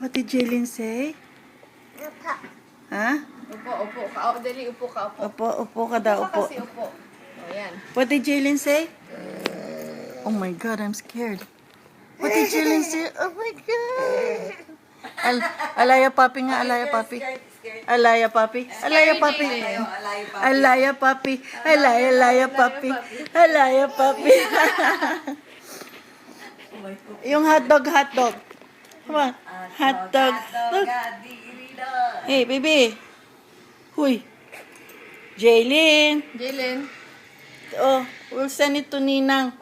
What did Jaylin say? Upo. Ha? Upo. Dali, upo ka, upo. Upo ka daw, Upo upo. kasi, upo. O, yan. What did Jaylin say? Oh my God, I'm scared. What did Jaylin say? Oh my God. Alaya papi nga, alaya papi. Alaya papi. Alaya papi. Alaya papi. Alaya papi. Alaya papi. Yung hotdog. Come on. Hotdog. Look. Hey, baby. Huy. Jaylin. Oh, we'll send it to Ninang.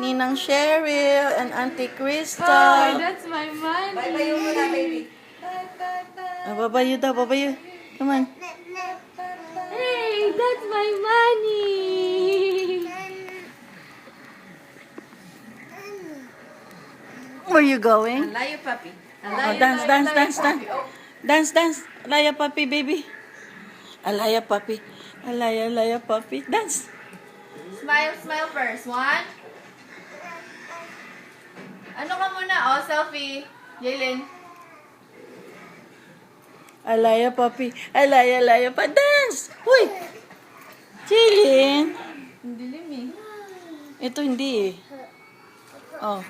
Ninang Cheryl and Auntie Krista. Oh, that's my money. Bye-bye muna, baby. Babayo daw, babayo. Come on. Hey, that's my money. Where you going? Alayo, papi. Oh, dance. Dance. Alaya papi, baby. Alaya papi. Alaya papi. Dance. Smile first. One. Ano ka muna? Oh, selfie. Jaylin. Alaya papi. Alaya pa. Dance. Uy. Jaylin. Hindi lim eh. Ito hindi eh. Oh.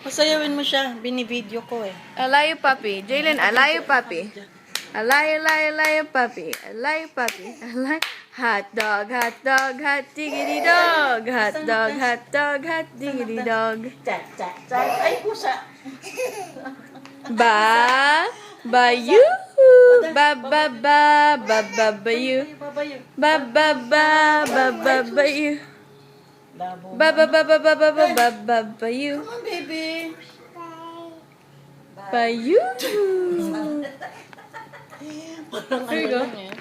Pasayawin mo siya. Binibideo ko eh. Alayo, papi. Jaylin, alayo, papi. Alayo, papi. Alayo, papi. Alayo. Hot dog, hot diggity dog. Hot dog, diggity dog. Chat. Ay, pusa. Ba-you. Ba-ba-ba-you. Babayo. Ba-ba-ba-ba-you. Labo. Ba-ba-ba-ba-ba-ba-you. Come on, baby. Ba-you. Parang There you go. ano yan.